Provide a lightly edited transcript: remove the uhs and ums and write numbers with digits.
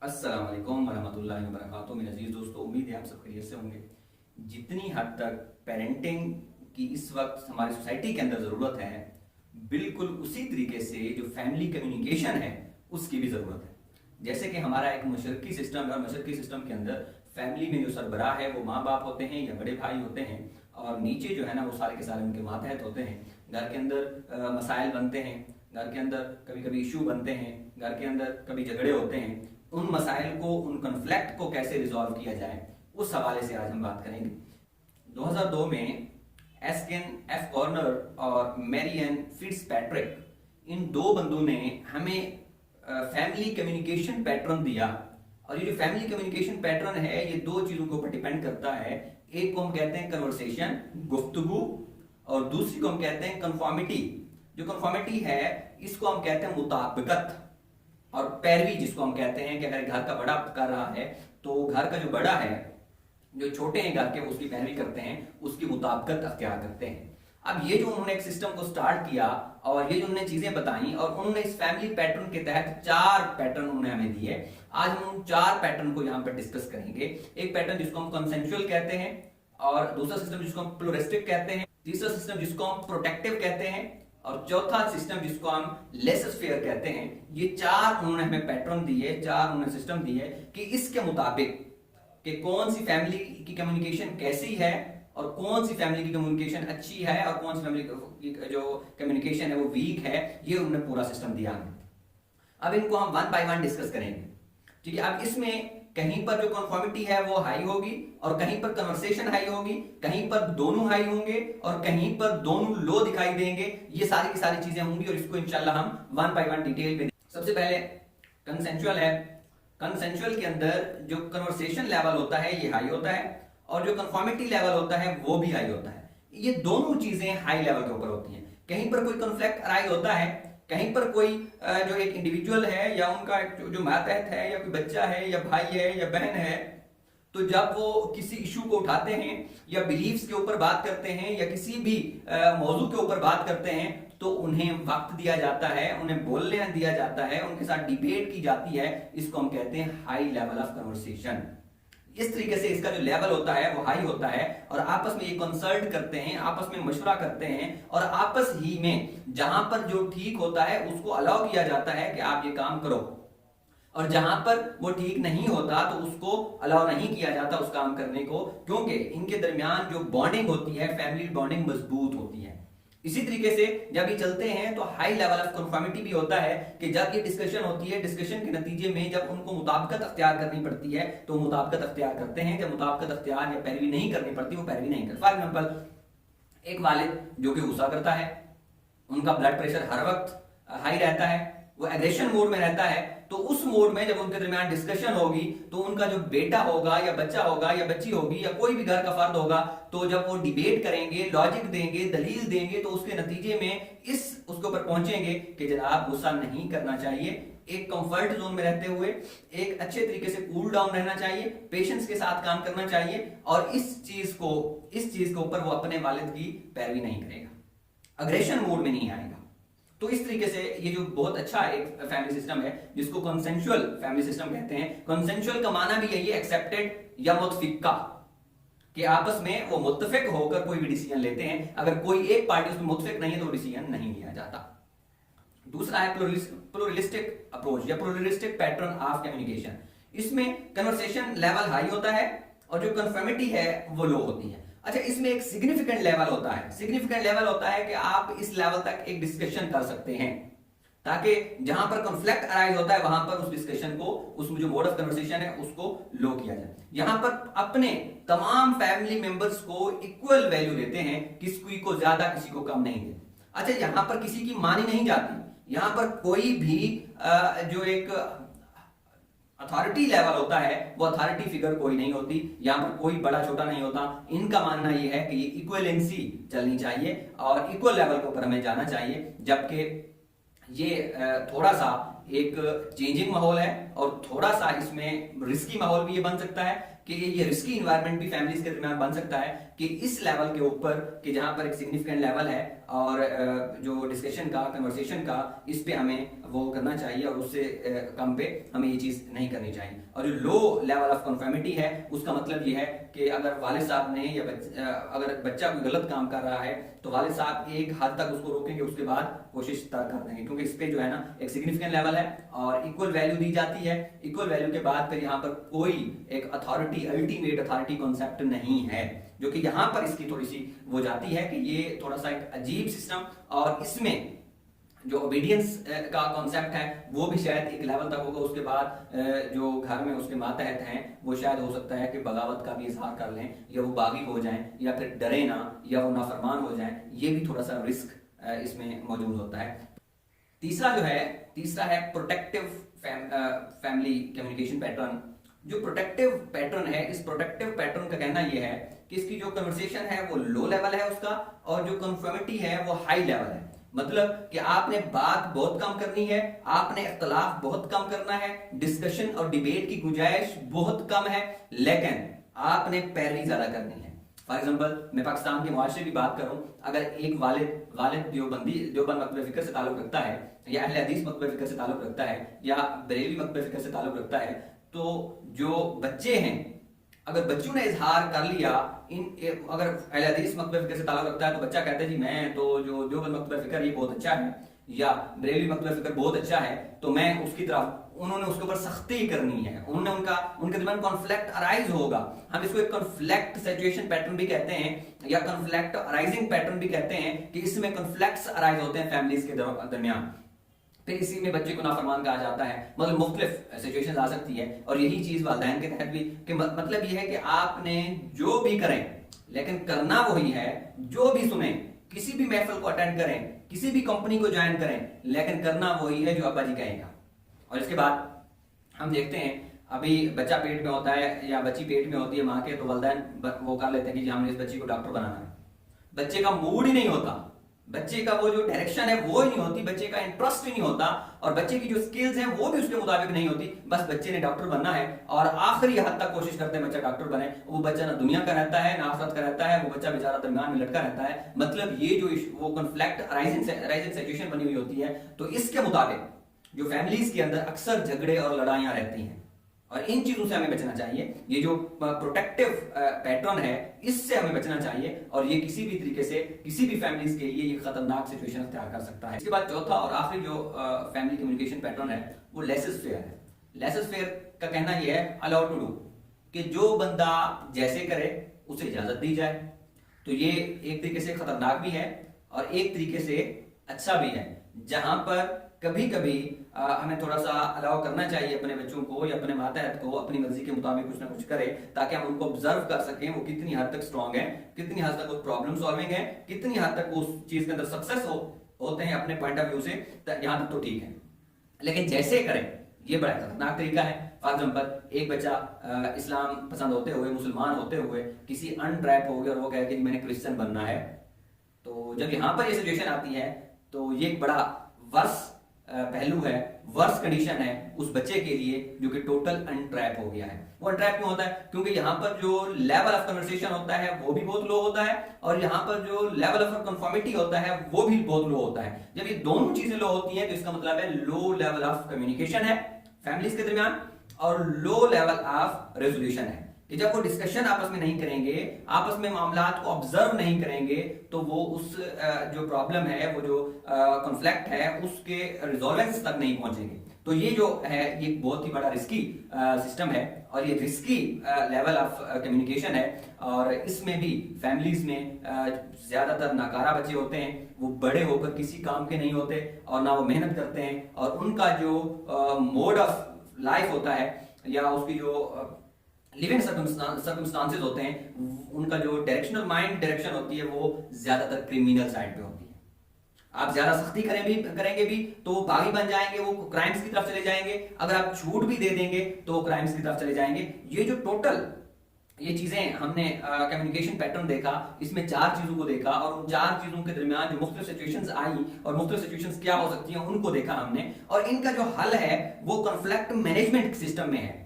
अस्सलाम वालेकुम वरहमतुल्लाहि वबरकातुहू। मेरे अजीज दोस्तों, उम्मीद है आप सब खैरियत से होंगे। जितनी हद तक पेरेंटिंग की इस वक्त हमारी सोसाइटी के अंदर ज़रूरत है, बिल्कुल उसी तरीके से जो फैमिली कम्युनिकेशन है उसकी भी ज़रूरत है। जैसे कि हमारा एक मशरकी सिस्टम है और मशरकी सिस्टम के अंदर फैमिली में जो सरबराह है वो माँ बाप होते हैं या बड़े भाई होते हैं, और नीचे जो है ना वो सारे के सारे उनके मातहत होते हैं। घर के अंदर मसाइल बनते हैं, घर के अंदर कभी कभी इशू बनते हैं, घर के अंदर कभी झगड़े होते हैं। उन मसाइल को, उन कन्फ्लिक्ट को कैसे रिजॉल्व किया जाए, उस हवाले से आज हम बात करेंगे। 2002 में एस्किन एफ कॉर्नर और मैरियन फिट्जपैट्रिक, इन दो बंदों ने हमें फैमिली कम्युनिकेशन पैटर्न दिया। और ये जो फैमिली कम्युनिकेशन पैटर्न है ये दो चीजों के ऊपर डिपेंड करता है। एक को हम कहते हैं कन्वर्सेशन, गुफ्तगू, और दूसरी को हम कहते हैं कन्फॉर्मिटी। जो कन्फॉर्मिटी है इसको हम कहते हैं मुताबिकत, और पैरवी जिसको हम कहते हैं कि अगर घर का बड़ा कर रहा है तो घर का जो बड़ा है, जो छोटे हैं घर के, उसकी पैरवी करते हैं, उसकी मुताबिकत अख्तियार करते हैं। अब ये जो उन्होंने एक सिस्टम को स्टार्ट किया और ये जो उन्होंने चीजें बताई, और उन्होंने इस फैमिली पैटर्न के तहत 4 पैटर्न उन्होंने हमें दिए। आज हम उन 4 पैटर्न को यहाँ पर डिस्कस करेंगे। एक पैटर्न जिसको हम कंसेंसुअल कहते हैं, और दूसरा सिस्टम जिसको हम प्लूरिस्टिक कहते हैं, तीसरा सिस्टम जिसको हम प्रोटेक्टिव कहते हैं, और चौथा सिस्टम जिसको हम लेसस फेयर कहते हैं। ये 4 उन्होंने हमें पैटर्न दिए, 4 उन्होंने सिस्टम दिए कि इसके मुताबिक कि कौन सी फैमिली की कम्युनिकेशन कैसी है और कौन सी फैमिली की कम्युनिकेशन अच्छी है और कौन सी फैमिली की जो कम्युनिकेशन है वो वीक है। ये उन्होंने पूरा सिस्टम दिया हमें। अब इनको हम 1 बाय 1 डिस्कस करेंगे, ठीक है। अब इसमें कहीं पर जो कन्फॉर्मिटी है वो हाई होगी, और कहीं पर कन्वर्सेशन हाई होगी, कहीं पर दोनों हाई होंगे, और कहीं पर दोनों लो दिखाई देंगे। ये सारी की सारी चीजें होंगी और इसको इंशाल्लाह हम 1 बाय 1 डिटेल में। सबसे पहले कंसेंसुअल है। कंसेंसुअल के अंदर जो कन्वर्सेशन लेवल होता है ये हाई होता है, और जो कन्फॉर्मिटी लेवल होता है वो भी हाई होता है। ये दोनों चीजें हाई लेवल के ऊपर होती हैं। कहीं पर कोई कॉन्फ्लिक्ट अराइज होता है, कहीं पर कोई जो एक इंडिविजुअल है या उनका जो मातहत है या कोई बच्चा है या भाई है या बहन है, तो जब वो किसी इशू को उठाते हैं या बिलीफ्स के ऊपर बात करते हैं या किसी भी मौजू के ऊपर बात करते हैं, तो उन्हें वक्त दिया जाता है, उन्हें बोलने दिया जाता है, उनके साथ डिबेट की जाती है। इसको हम कहते हैं हाई लेवल ऑफ कन्वर्सेशन। इस तरीके से इसका जो लेवल होता है वो हाई होता है, और आपस में ये कंसल्ट करते हैं, आपस में मशवरा करते हैं, और आपस ही में जहां पर जो ठीक होता है उसको अलाउ किया जाता है कि आप ये काम करो, और जहां पर वो ठीक नहीं होता तो उसको अलाउ नहीं किया जाता उस काम करने को, क्योंकि इनके दरमियान जो बॉन्डिंग होती है, फैमिली बॉन्डिंग मजबूत होती है। इसी तरीके से जब ये चलते हैं तो हाई लेवल ऑफ कन्फर्मिटी भी होता है कि जब ये डिस्कशन होती है, डिस्कशन के नतीजे में जब उनको मुताबिकत अख्तियार करनी पड़ती है तो मुताबिकत अख्तियार करते हैं। जब मुताबिकत अख्तियार या पैरवी नहीं करनी पड़ती वो पैरवी नहीं करते। फॉर एग्जाम्पल, एक वालिद जो कि गुस्सा करता है, उनका ब्लड प्रेशर हर वक्त हाई रहता है, वो एग्रेशन मोड में रहता है, तो उस मोड में जब उनके दरमियान डिस्कशन होगी तो उनका जो बेटा होगा या बच्चा होगा या बच्ची होगी या कोई भी घर का फर्द होगा, तो जब वो डिबेट करेंगे, लॉजिक देंगे, दलील देंगे, तो उसके नतीजे में उसके ऊपर पहुंचेंगे कि जनाब गुस्सा नहीं करना चाहिए, एक कंफर्ट जोन में रहते हुए एक अच्छे तरीके से कूल डाउन रहना चाहिए, पेशेंस के साथ काम करना चाहिए, और इस चीज के ऊपर वो अपने वालिद की पैरवी नहीं करेगा, अग्रेशन मोड में नहीं आएगा। तो इस तरीके से ये जो बहुत अच्छा एक फैमिली सिस्टम है जिसको कंसेंसुअल फैमिली सिस्टम कहते हैं। कंसेंसुअल का माना भी यही है एक्सेप्टेड या मुत्तफिका, कि आपस में वो मुत्तफिक होकर कोई भी डिसीजन लेते हैं। अगर कोई एक पार्टी उसमें मुत्तफिक नहीं है तो डिसीजन नहीं लिया जाता। दूसरा है प्लूरलिस्टिक अप्रोच या प्लूरलिस्टिक पैटर्न ऑफ कम्युनिकेशन। इसमें कन्वर्सेशन लेवल हाई होता है और जो कन्फर्मिटी है वो लो होती है। अच्छा, इसमें एक सिग्निफिकेंट लेवल होता है। सिग्निफिकेंट लेवल होता है कि आप इस लेवल तक एक डिस्कशन कर सकते हैं, ताकि जहां पर कॉन्फ्लिक्ट अराइज होता है वहां पर उस डिस्कशन को, उसमें जो मोड ऑफ कन्वर्सेशन है उसको लो किया जाए। यहां पर अपने तमाम फैमिली मेंबर्स को इक्वल वैल्यू देते हैं, किसी को ज्यादा किसी को कम नहीं देते। अच्छा, यहां पर किसी की मानी नहीं जाती, यहां पर कोई भी जो एक अथॉरिटी लेवल होता है वो अथॉरिटी फिगर कोई नहीं होती, यहां पर कोई बड़ा छोटा नहीं होता। इनका मानना यह है कि ये इक्वलेंसी चलनी चाहिए और इक्वल लेवल के ऊपर हमें जाना चाहिए, जबकि ये थोड़ा सा एक चेंजिंग माहौल है और थोड़ा सा इसमें रिस्की माहौल भी ये बन सकता है कि ये रिस्की इन्वायरमेंट भी फैमिलीज के दरमियान बन सकता है कि इस लेवल के ऊपर कि जहां पर एक सिग्निफिकेंट लेवल है और जो डिस्कशन का कन्वर्सेशन का इस पे हमें वो करना चाहिए और उससे कम पे हमें ये चीज नहीं करनी चाहिए। और जो लो लेवल ऑफ कन्फर्मिटी है उसका मतलब ये है कि अगर वालिद साहब ने या अगर बच्चा कोई गलत काम कर रहा है तो वालिद साहब एक हद तक उसको रोकेंगे, उसके बाद कोशिश कर देंगे, क्योंकि इस पे जो है ना एक सिग्निफिकेंट लेवल है और इक्वल वैल्यू दी जाती है। इक्वल वैल्यू के बाद फिर यहाँ पर कोई एक अथॉरिटी, अल्टीमेट अथॉरिटी कॉन्सेप्ट नहीं है, जो कि यहाँ पर इसकी थोड़ी सी वो जाती है कि ये थोड़ा सा एक अजीब सिस्टम, और इसमें जो ओबीडियंस का कॉन्सेप्ट है वो भी शायद एक लेवल तक होगा। उसके बाद जो घर में उसके मातहत हैं वो शायद हो सकता है कि बगावत का भी इजहार कर लें, या वो बागी हो जाएं, या फिर डरे ना, या वो नाफरमान हो जाएं। ये भी थोड़ा सा रिस्क इसमें मौजूद होता है। तीसरा है प्रोटेक्टिव फैमिली कम्युनिकेशन पैटर्न। जो प्रोटेक्टिव पैटर्न है, इस प्रोटेक्टिव पैटर्न का कहना यह है कि इसकी जो कन्वर्सेशन है वो लो लेवल है उसका, और जो कन्फर्मिटी है वो हाई लेवल है। मतलब कि आपने बात बहुत कम करनी है, आपने इख्तलाफ बहुत कम करना है, डिस्कशन और डिबेट की गुंजाइश बहुत कम है, लेकिन आपने पैरवी ज्यादा करनी है। फॉर एग्जाम्पल मैं पाकिस्तान के मुआशरे की बात करूं, अगर एक वालिद देवबंद मकतब फिक्र से ताल्लुक रखता है, या अहले हदीस मकतब फिक्र से ताल्लुक रखता है, या बरेलवी मकतब फिक्र से ताल्लुक रखता है, तो जो बच्चे हैं अगर बच्चों ने इजहार कर लिया अगर अहले हदीस मकतब फिक्र से ताल्लुक रखता है तो बच्चा कहता है जी मैं तो जो देवबंद मकतब फिक्र ये बहुत अच्छा है, या बरेलवी मकतब फिक्र बहुत अच्छा है, तो मैं उसकी तरफ, उन्होंने उसके ऊपर सख्ती करनी है, उन्होंने उनके दरमियान कॉन्फ्लिक्ट अराइज होगा। हम इसको एक कॉन्फ्लिक्ट सिचुएशन पैटर्न भी कहते हैं, या कॉन्फ्लिक्ट अराइजिंग पैटर्न भी कहते हैं, कि इसमें कॉन्फ्लिक्ट्स अराइज होते हैं फैमिलीज के दरमियान। फिर इसी में बच्चे को नाफरमान कहा जाता है, मतलब मुख्तलिफ सिचुएशन आ सकती है। और यही चीज वालिदैन के तहत भी कि मतलब यह है कि आपने जो भी करें, लेकिन करना वही है, जो भी सुने, किसी भी महफिल को अटेंड करें, किसी भी कंपनी को ज्वाइन करें, लेकिन करना वही है जो अब्बा जी कहेगा। और इसके बाद हम देखते हैं अभी बच्चा पेट में होता है या बच्ची पेट में होती है माँ के, तो वालिदैन वो कर लेते हैं कि हमने इस बच्ची को डॉक्टर बनाना है। बच्चे का मूड ही नहीं होता, बच्चे का वो जो डायरेक्शन है वो ही नहीं होती, बच्चे का इंटरेस्ट ही नहीं होता, और बच्चे की जो स्किल्स हैं वो भी उसके मुताबिक नहीं होती। बस बच्चे ने डॉक्टर बनना है और आखिरी हद तक कोशिश करते हैं बच्चा डॉक्टर बने। वो बच्चा ना दुनिया का रहता है ना आखिरत का रहता है, वो बच्चा बेचारा दरमियान में लटका रहता है। मतलब ये जो वो कॉन्फ्लिक्ट अराइजिंग सिचुएशन बनी हुई होती है, तो इसके मुताबिक जो फैमिलीज के अंदर अक्सर झगड़े और लड़ाइयां रहती हैं, और इन चीजों से हमें बचना चाहिए। ये जो प्रोटेक्टिव पैटर्न है इससे हमें बचना चाहिए, और ये किसी भी तरीके से किसी भी फैमिलीज के लिए ये खतरनाक सिचुएशन तैयार कर सकता है। इसके बाद चौथा और आखिरी जो फैमिली कम्युनिकेशन पैटर्न है वो लेसेस फेयर है। लेसेस फेयर का कहना ये है अलाउ टू डू, कि जो बंदा जैसे करे उसे इजाजत दी जाए। तो ये एक तरीके से खतरनाक भी है और एक तरीके से अच्छा भी है, जहां पर कभी कभी हमें थोड़ा सा अलाउ करना चाहिए अपने बच्चों को या अपने मातहत को अपनी मर्जी के मुताबिक कुछ ना कुछ करे, ताकि हम उनको ऑब्जर्व कर सकें वो कितनी हद तक स्ट्रांग है, कितनी हद तक वो प्रॉब्लम सॉल्विंग है, कितनी हद तक वो उस चीज के अंदर सक्सेस होते हैं अपने पॉइंट ऑफ व्यू से। यहां तक तो ठीक है, लेकिन जैसे करें ये बड़ा खतरनाक तरीका है। फॉर एग्जाम्पल एक बच्चा इस्लाम पसंद होते हुए, मुसलमान होते हुए किसी अनट्रैप हो गया और वो कहे कि मैंने क्रिश्चियन बनना है, तो जब यहां पर ये सिचुएशन आती है तो ये एक बड़ा वर्स पहलू है, वर्स कंडीशन है उस बच्चे के लिए जो कि टोटल अनट्रैप हो गया है। वो अनट्रैप क्यों होता है? क्योंकि यहाँ पर जो लेवल ऑफ कन्वर्सेशन होता है वो भी बहुत लो होता है, और यहाँ पर जो लेवल ऑफ कन्फर्मिटी होता है वो भी बहुत लो होता है। जब ये दोनों चीजें लो होती हैं तो इसका मतलब है लो लेवल ऑफ कम्युनिकेशन है फैमिलीज के दरमियान, और लो लेवल ऑफ रेजोल्यूशन है कि जब वो डिस्कशन आपस में नहीं करेंगे, आपस में मामलात को ऑब्जर्व नहीं करेंगे, तो वो उस जो प्रॉब्लम है, वो जो कॉन्फ्लिक्ट है, उसके रिजॉल्वेंस तक नहीं पहुंचेंगे। तो ये जो है ये बहुत ही बड़ा रिस्की सिस्टम है, और ये रिस्की लेवल ऑफ कम्युनिकेशन है, और इसमें भी फैमिलीज में ज्यादातर नाकारा बच्चे होते हैं, वो बड़े होकर किसी काम के नहीं होते और ना वो मेहनत करते हैं, और उनका जो मोड ऑफ लाइफ होता है या उसकी जो लिविंग सर्कमस्टांसेस होते हैं, उनका जो डायरेक्शनल माइंड डायरेक्शन होती है वो ज्यादातर क्रिमिनल साइड पे होती है। आप ज्यादा सख्ती करेंगे भी तो वो बागी बन जाएंगे, वो क्राइम्स की तरफ चले जाएंगे। अगर आप छूट भी दे देंगे तो वो क्राइम्स की तरफ चले जाएंगे। ये जो टोटल ये चीजें हमने कम्युनिकेशन पैटर्न देखा, इसमें 4 चीजों को देखा और उन 4 चीजों के दरमियान जो मुख्तलिफ सिचुएशंस आई और मुख्तलिफ सिचुएशंस क्या हो सकती हैं उनको देखा हमने, और इनका जो हल है वो कॉन्फ्लिक्ट मैनेजमेंट सिस्टम में है।